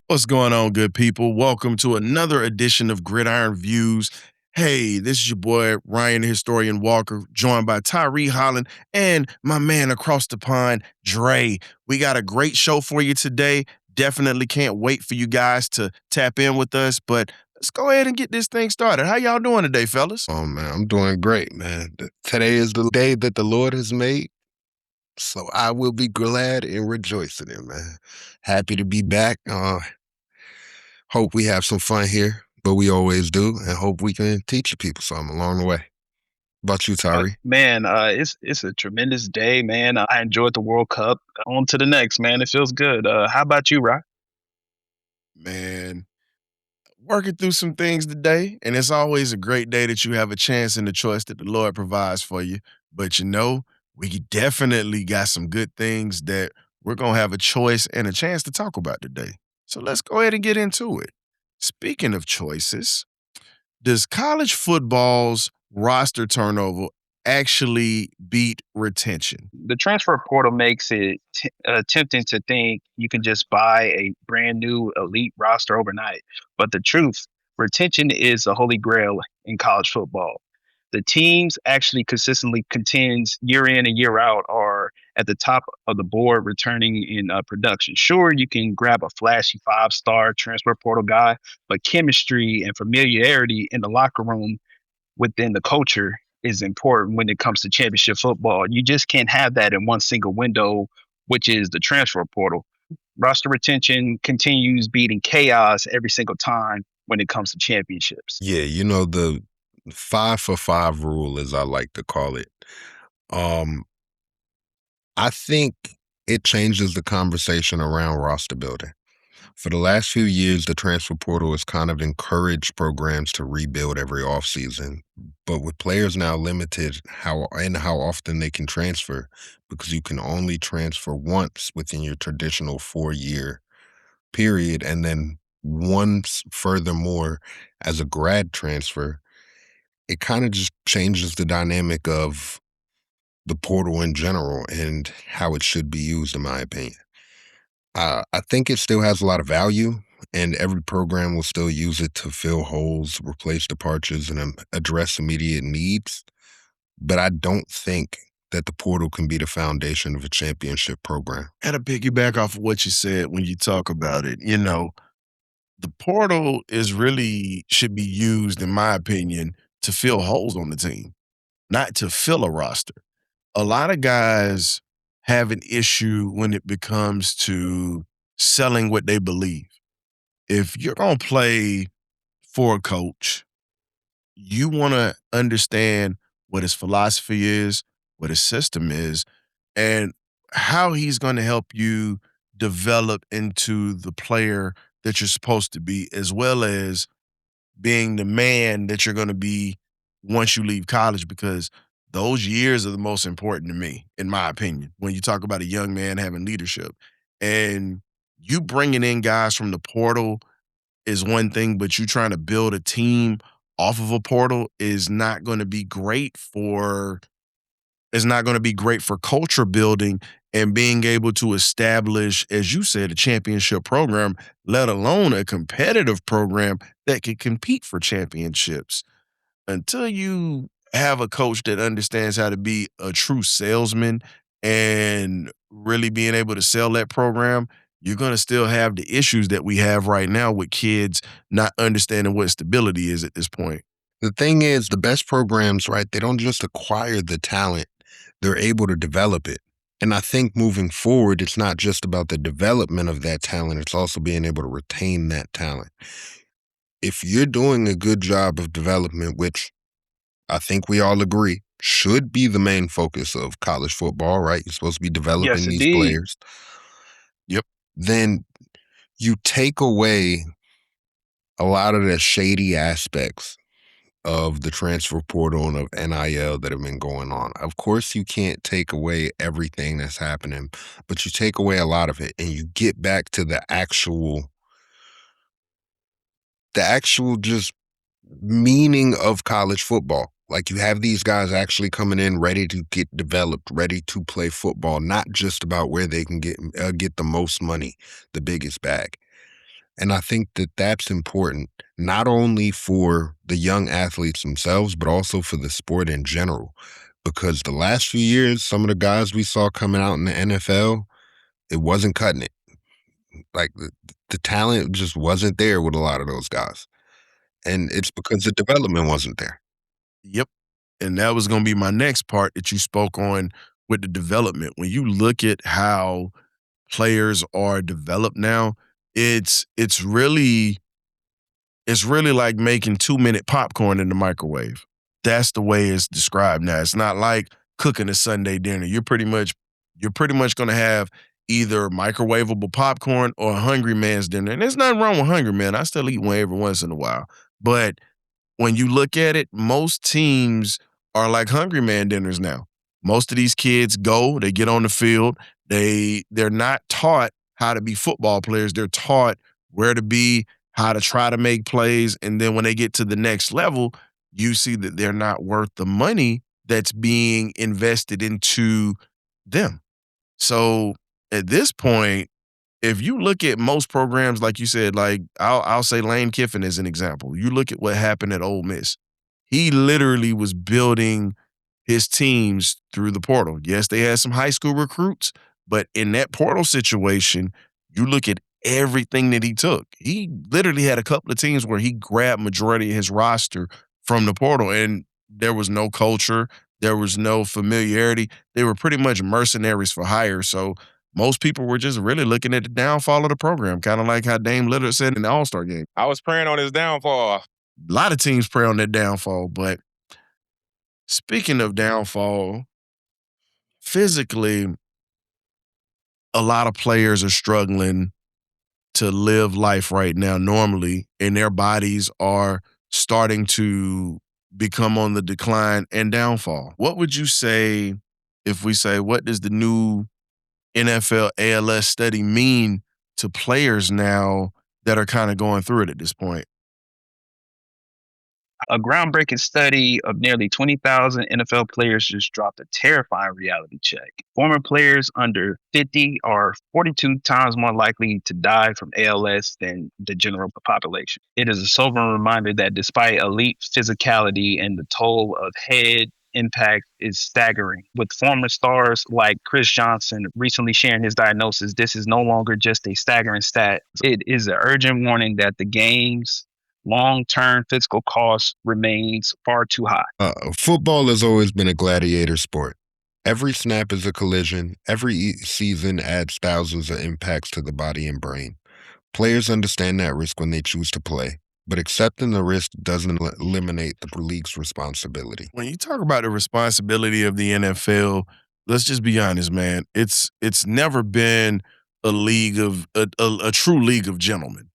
What's going on, good people? Welcome to another edition of Gridiron Views. Hey, this is your boy, Ryan the Historian Walker, joined by Tyree Holland and my man across the pond, Dre. We got a great show for you today. Definitely can't wait for you guys to tap in with us, but let's go ahead and get this thing started. How y'all doing today, fellas? Oh man, I'm doing great, man. Today is the day that the Lord has made, so I will be glad and rejoice in it, man. Happy to be back. Hope we have some fun here, but we always do, and hope we can teach you people something along the way. About you, Tyree? Man, it's a tremendous day, man. I enjoyed the World Cup. On to the next, man. It feels good. How about you, Rock? Man, working through some things today, and it's always a great day that you have a chance and the choice that the Lord provides for you. But we definitely got some good things that we're gonna have a choice and a chance to talk about today. So let's go ahead and get into it. Speaking of choices, does college football's roster turnover actually beat retention? The transfer portal makes it tempting to think you can just buy a brand new elite roster overnight. But the truth, retention is the holy grail in college football. The teams actually consistently contends year in and year out are at the top of the board returning in production. Sure, you can grab a flashy five-star transfer portal guy, but chemistry and familiarity in the locker room within the culture is important when it comes to championship football. You just can't have that in one single window, which is the transfer portal. Roster retention continues beating chaos every single time when it comes to championships. Yeah, the 5 for 5 rule, as I like to call it. Um, I think it changes the conversation around roster building. For the last few years, the transfer portal has kind of encouraged programs to rebuild every offseason. But with players now limited how often they can transfer, because you can only transfer once within your traditional 4-year period, and then once furthermore as a grad transfer, it kind of just changes the dynamic of the portal in general and how it should be used, in my opinion. I think it still has a lot of value, and every program will still use it to fill holes, replace departures, and address immediate needs. But I don't think that the portal can be the foundation of a championship program. And to piggyback off of what you said when you talk about it, the portal is really should be used, in my opinion, to fill holes on the team, not to fill a roster. A lot of guys have an issue when it becomes to selling what they believe. If you're going to play for a coach, you want to understand what his philosophy is, what his system is, and how he's going to help you develop into the player that you're supposed to be, as well as being the man that you're going to be once you leave college, because those years are the most important to me, in my opinion, when you talk about a young man having leadership. And you bringing in guys from the portal is one thing, but you trying to build a team off of a portal is not going to be great for culture building and being able to establish, as you said, a championship program, let alone a competitive program that can compete for championships. Until you have a coach that understands how to be a true salesman and really being able to sell that program, you're going to still have the issues that we have right now with kids not understanding what stability is at this point. The thing is, the best programs, right, they don't just acquire the talent, they're able to develop it. And I think moving forward, it's not just about the development of that talent, it's also being able to retain that talent. If you're doing a good job of development, which I think we all agree should be the main focus of college football, right? You're supposed to be Yes, developing these indeed. players. Yep. Then you take away a lot of the shady aspects of the transfer portal and of NIL that have been going on. Of course, you can't take away everything that's happening, but you take away a lot of it and you get back to the actual just meaning of college football. Like, you have these guys actually coming in ready to get developed, ready to play football, not just about where they can get the most money, the biggest bag. And I think that that's important, not only for the young athletes themselves, but also for the sport in general. Because the last few years, some of the guys we saw coming out in the NFL, it wasn't cutting it. Like the talent just wasn't there with a lot of those guys. And it's because the development wasn't there. Yep. And that was going to be my next part that you spoke on with the development. When you look at how players are developed now, it's really like making 2-minute popcorn in the microwave. That's the way it's described now. It's not like cooking a Sunday dinner. You're pretty much going to have either microwavable popcorn or a hungry man's dinner. And there's nothing wrong with hungry man. I still eat one every once in a while. But when you look at it, most teams are like hungry man dinners now. Most of these kids go, they get on the field, they're not taught how to be football players. They're taught where to be, how to try to make plays, and then when they get to the next level, you see that they're not worth the money that's being invested into them. So at this point, if you look at most programs, like you said, like I'll say Lane Kiffin as an example. You look at what happened at Ole Miss. He literally was building his teams through the portal. Yes, they had some high school recruits, but in that portal situation, you look at everything that he took. He literally had a couple of teams where he grabbed majority of his roster from the portal, and there was no culture, there was no familiarity. They were pretty much mercenaries for hire. So most people were just really looking at the downfall of the program, kind of like how Dame Lillard said in the All-Star game. I was praying on his downfall. A lot of teams prey on that downfall, but speaking of downfall, physically, a lot of players are struggling to live life right now normally, and their bodies are starting to become on the decline and downfall. What would you say if we say, what does the new NFL ALS study mean to players now that are kind of going through it at this point? A groundbreaking study of nearly 20,000 NFL players just dropped a terrifying reality check. Former players under 50 are 42 times more likely to die from ALS than the general population. It is a sobering reminder that despite elite physicality and the toll of head impact is staggering. With former stars like Chris Johnson recently sharing his diagnosis, this is no longer just a staggering stat. It is an urgent warning that the game's long-term physical cost remains far too high. Football has always been a gladiator sport. Every snap is a collision. Every season adds thousands of impacts to the body and brain. Players understand that risk when they choose to play, but accepting the risk doesn't eliminate the league's responsibility. When you talk about the responsibility of the NFL, let's just be honest, man. It's never been a league of a true league of gentlemen.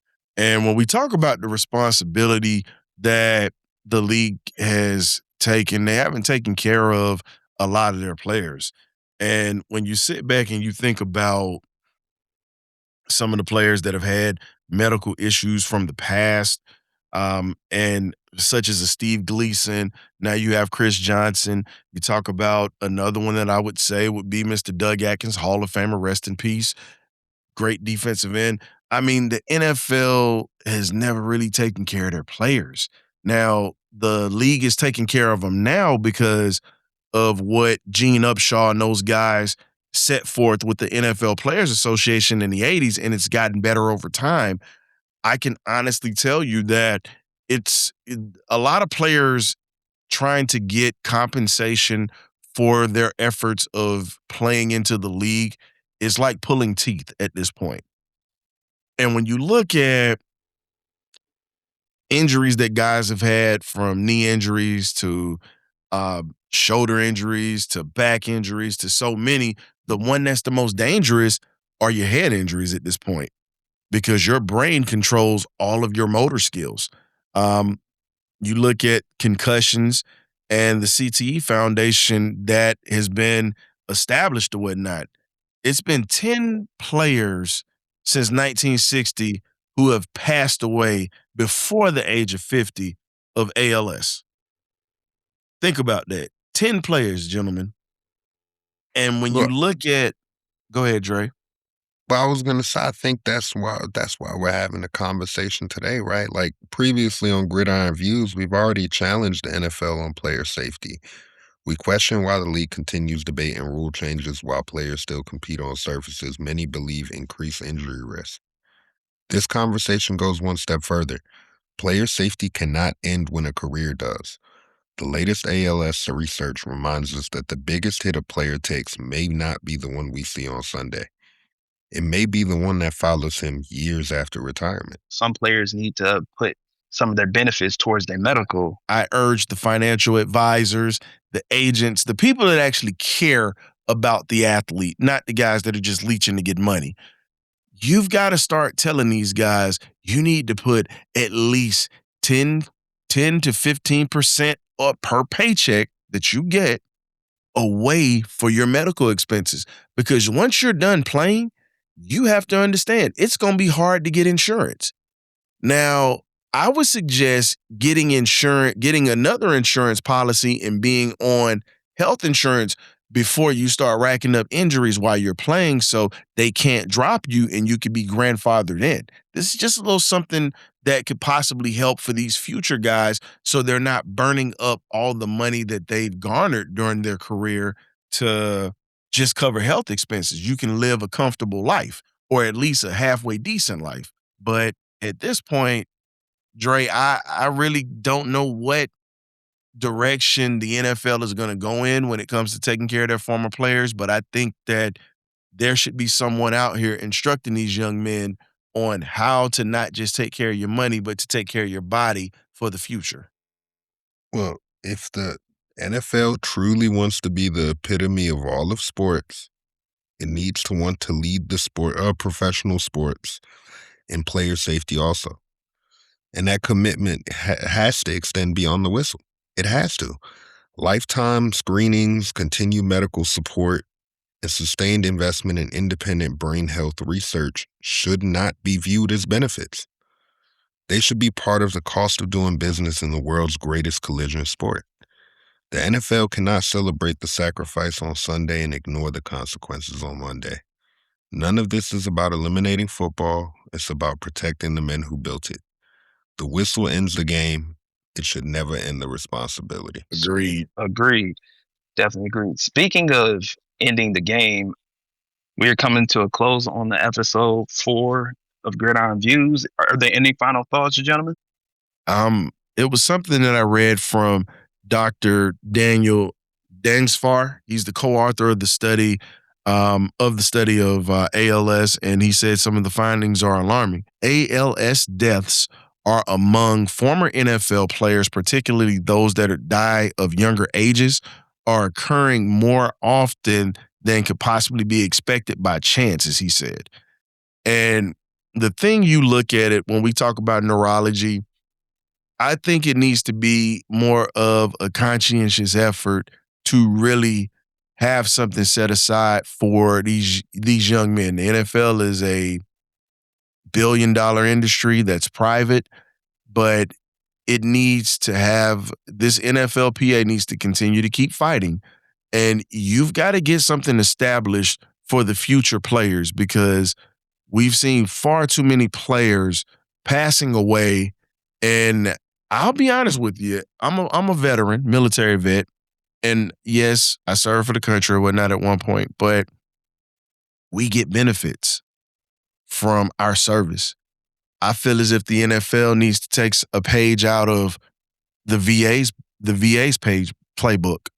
And when we talk about the responsibility that the league has taken, they haven't taken care of a lot of their players. And when you sit back and you think about some of the players that have had medical issues from the past, and such as a Steve Gleason. Now you have Chris Johnson. You talk about another one that I would say would be Mr. Doug Atkins, Hall of Famer, rest in peace. Great defensive end. I mean, the NFL has never really taken care of their players. Now, the league is taking care of them now because of what Gene Upshaw and those guys set forth with the NFL Players Association in the 80s, and it's gotten better over time. I can honestly tell you that a lot of players trying to get compensation for their efforts of playing into the league is like pulling teeth at this point. And when you look at injuries that guys have had, from knee injuries to shoulder injuries to back injuries to so many, the one that's the most dangerous are your head injuries at this point, because your brain controls all of your motor skills. You look at concussions and the CTE Foundation that has been established or whatnot. It's been 10 players since 1960 who have passed away before the age of 50 of ALS. Think about that. 10 players, gentlemen. And when you Look, look at, go ahead, Dre. But I was gonna say, I think that's why we're having a conversation today, right? Like previously on Gridiron Views, we've already challenged the NFL on player safety. We question why the league continues debating rule changes while players still compete on surfaces many believe increase injury risk. This conversation goes one step further. Player safety cannot end when a career does. The latest ALS research reminds us that the biggest hit a player takes may not be the one we see on Sunday. It may be the one that follows him years after retirement. Some players need to put some of their benefits towards their medical. I urge the financial advisors, the agents, the people that actually care about the athlete, not the guys that are just leeching to get money. You've got to start telling these guys you need to put at least 10 to 15% up per paycheck that you get away for your medical expenses. Because once you're done playing, you have to understand it's going to be hard to get insurance. Now, I would suggest getting another insurance policy and being on health insurance before you start racking up injuries while you're playing so they can't drop you and you could be grandfathered in. This is just a little something that could possibly help for these future guys so they're not burning up all the money that they've garnered during their career to just cover health expenses. You can live a comfortable life or at least a halfway decent life. But at this point, Dre, I really don't know what direction the NFL is going to go in when it comes to taking care of their former players, but I think that there should be someone out here instructing these young men on how to not just take care of your money, but to take care of your body for the future. Well, if the NFL truly wants to be the epitome of all of sports, it needs to want to lead the professional sports in player safety also. And that commitment has to extend beyond the whistle. It has to. Lifetime screenings, continued medical support, and sustained investment in independent brain health research should not be viewed as benefits. They should be part of the cost of doing business in the world's greatest collision sport. The NFL cannot celebrate the sacrifice on Sunday and ignore the consequences on Monday. None of this is about eliminating football. It's about protecting the men who built it. The whistle ends the game. It should never end the responsibility. Agreed. Agreed. Definitely agreed. Speaking of ending the game, we are coming to a close on the episode 4 of Gridiron Views. Are there any final thoughts, gentlemen? It was something that I read from Dr. Daniel Dangsfar. He's the co-author of the study of ALS, and he said some of the findings are alarming. ALS deaths are among former NFL players, particularly those that die of younger ages, are occurring more often than could possibly be expected by chance, as he said. And the thing you look at it when we talk about neurology, I think it needs to be more of a conscientious effort to really have something set aside for these young men. The NFL is a billion-dollar industry that's private, but it needs to have this NFLPA needs to continue to keep fighting, and you've got to get something established for the future players because we've seen far too many players passing away. And I'll be honest with you, I'm a veteran, military vet, and yes, I served for the country or whatnot at one point, but we get benefits from our service. I feel as if the NFL needs to take a page out of the VA's page playbook.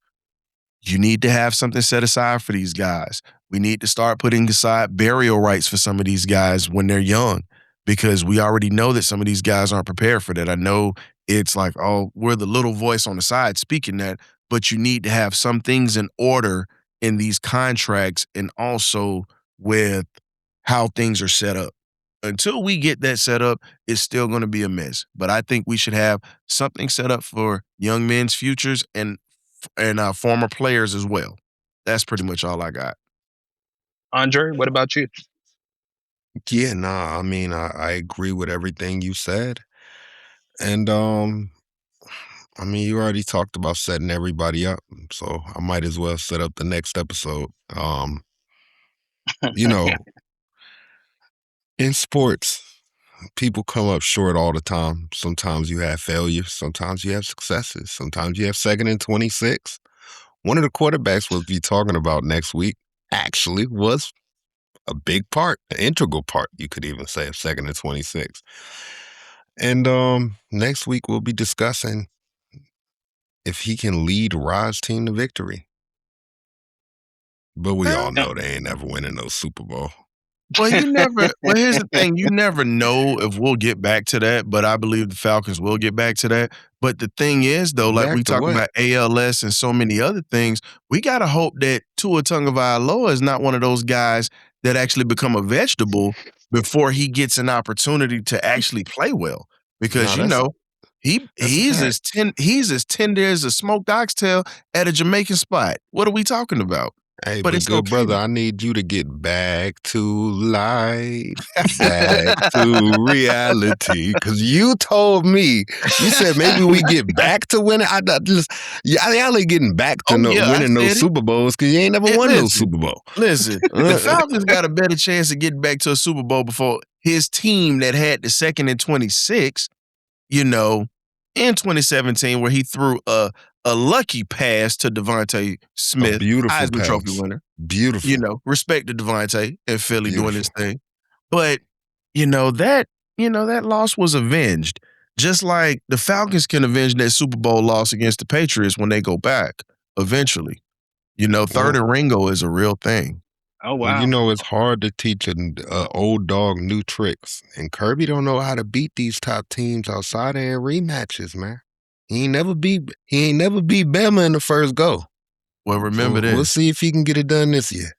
You need to have something set aside for these guys. We need to start putting aside burial rights for some of these guys when they're young because we already know that some of these guys aren't prepared for that. I know it's like, oh, we're the little voice on the side speaking that, but you need to have some things in order in these contracts and also with how things are set up. Until we get that set up, it's still going to be a mess. But I think we should have something set up for young men's futures and former players as well. That's pretty much all I got. Andre, what about you? Yeah, nah, I mean, I agree with everything you said. And I mean, you already talked about setting everybody up, so I might as well set up the next episode. You know, In sports, people come up short all the time. Sometimes you have failures. Sometimes you have successes. Sometimes you have 2nd and 26. One of the quarterbacks we'll be talking about next week actually was a big part, an integral part, you could even say, of 2nd and 26. And next week we'll be discussing if he can lead Rod's team to victory. But we all know they ain't never winning no Super Bowl. Well, here's the thing. You never know if we'll get back to that, but I believe the Falcons will get back to that. But the thing is, though, like Back we to talk what? about ALS and so many other things, we got to hope that Tua Tagovailoa is not one of those guys that actually become a vegetable before he gets an opportunity to actually play well. Because, No, he's as tender as a smoked oxtail at a Jamaican spot. What are we talking about? Hey, But but it's good okay. brother, I need you to get back to life, back to reality. Because you told me, you said maybe we get back to winning. Y'all ain't getting back to I winning no said it. Super Bowls because you ain't never won no Super Bowl. Listen, the Falcons got a better chance of getting back to a Super Bowl before his team that had the 2nd and 26, in 2017, where he threw a lucky pass to Devontae Smith, A beautiful Heisman Trophy pass. winner. Beautiful. Respect to Devontae and Philly doing his Beautiful. thing. But, that loss was avenged. Just like the Falcons can avenge that Super Bowl loss against the Patriots when they go back eventually. Third and Ringo is a real thing. Oh Well, wow. it's hard to teach an old dog new tricks. And Kirby don't know how to beat these top teams outside of rematches, man. He ain't never beat Bama in the first go. Well, remember this. We'll see if he can get it done this year.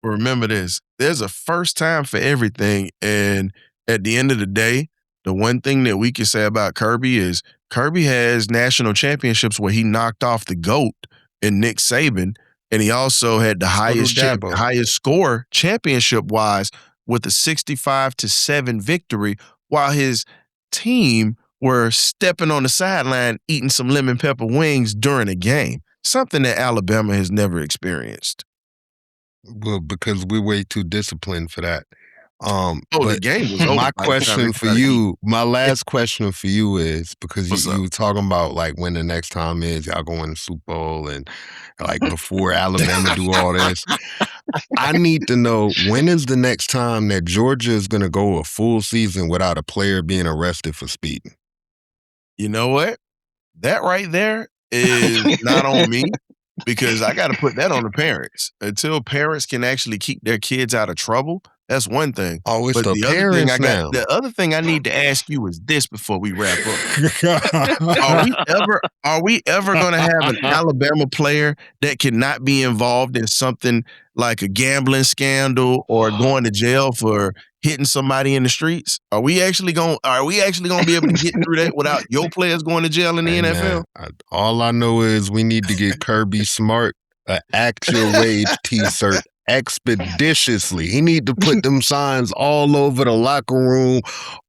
Remember this. There's a first time for everything. And at the end of the day, the one thing that we can say about Kirby is Kirby has national championships where he knocked off the GOAT in Nick Saban. And he also had the highest score championship-wise with a 65-7 victory, while his team were stepping on the sideline eating some lemon pepper wings during a game, something that Alabama has never experienced. Well, because we're way too disciplined for that. The game was over. My question for you, my last question for you is, because you were talking about like when the next time is, y'all going to Super Bowl and like before Alabama do all this. I need to know, when is the next time that Georgia is going to go a full season without a player being arrested for speeding? You know what? That right there is not on me, because I got to put that on the parents. Until parents can actually keep their kids out of trouble, that's one thing. Oh, it's but the parents now. The other thing I need to ask you is this before we wrap up. Are we ever going to have an Alabama player that cannot be involved in something like a gambling scandal or going to jail for hitting somebody in the streets? Are we actually going to be able to get through that without your players going to jail in the NFL? Man, all I know is we need to get Kirby Smart an actual wage T-shirt expeditiously. He need to put them signs all over the locker room,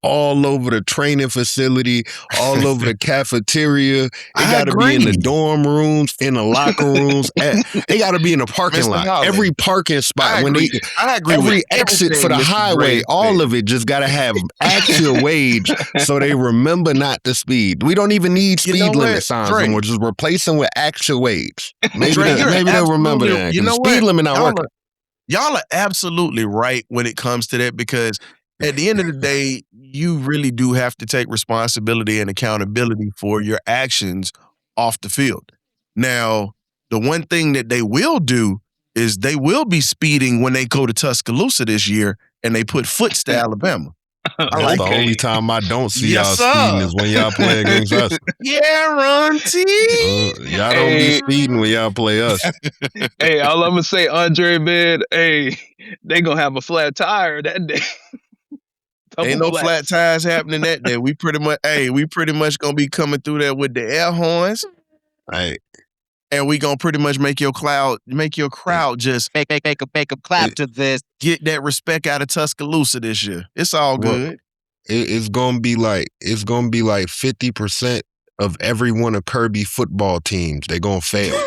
all over the training facility, all over the cafeteria. It got to be in the dorm rooms, in the locker rooms. They got to be in the parking lot. Holland, every parking spot. I agree every with exit for the Mr. highway, all of it just got to have actual wage so they remember not to speed. We don't even need speed limit signs anymore. Just replace them with actual wage. Maybe they'll remember that. You know the speed limit not working. Y'all are absolutely right when it comes to that, because at the end of the day, you really do have to take responsibility and accountability for your actions off the field. Now, the one thing that they will do is they will be speeding when they go to Tuscaloosa this year and they put foots to Alabama. That's the only time I don't see y'all speeding is when y'all play against us. Yeah, Ron T. Y'all don't be speeding when y'all play us. Hey, all I'm gonna say, Andre, man, hey, they gonna have a flat tire that day. Ain't no flat tires happening that day. We pretty much gonna be coming through there with the air horns. Right. And we gonna pretty much make your crowd just make a clap to this. Get that respect out of Tuscaloosa this year. It's all good. It's gonna be like 50% of every one of Kirby football teams. They gonna fail.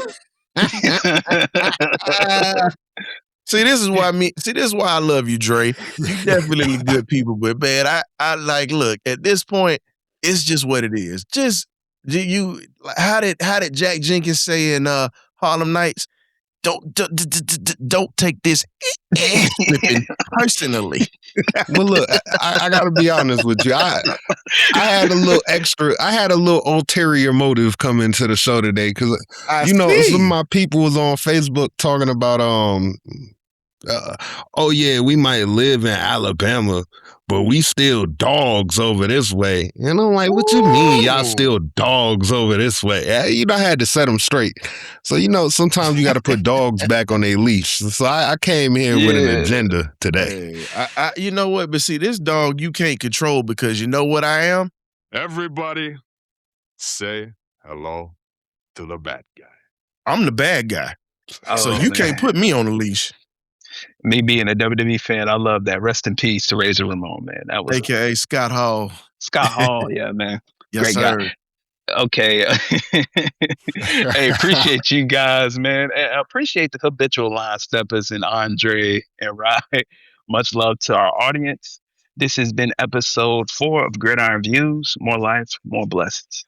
See, this is why I love you, Dre. You definitely good people, but man, I like look, at this point, it's just what it is. Just you how did Jack Jenkins say in Harlem Nights? Don't take this flipping personally. Well, look, I got to be honest with you. I had a little ulterior motive come into the show today because some of my people was on Facebook talking about oh yeah, we might live in Alabama, but we still dogs over this way. And I'm like, what you mean y'all still dogs over this way? I had to set them straight. So, sometimes you got to put dogs back on their leash. So I came here with an agenda today. Hey, you know what? But see, this dog you can't control because you know what I am? Everybody say hello to the bad guy. I'm the bad guy. So you can't put me on a leash. Me being a WWE fan, I love that. Rest in peace to Razor Ramon, man. That was AKA Scott Hall. Scott Hall, yeah, man. Yes, Great sir. guy. Okay. Hey, appreciate you guys, man. I appreciate the habitual line steppers and Andre and Rye. Much love to our audience. This has been episode 4 of Gridiron Views. More life, more blessings.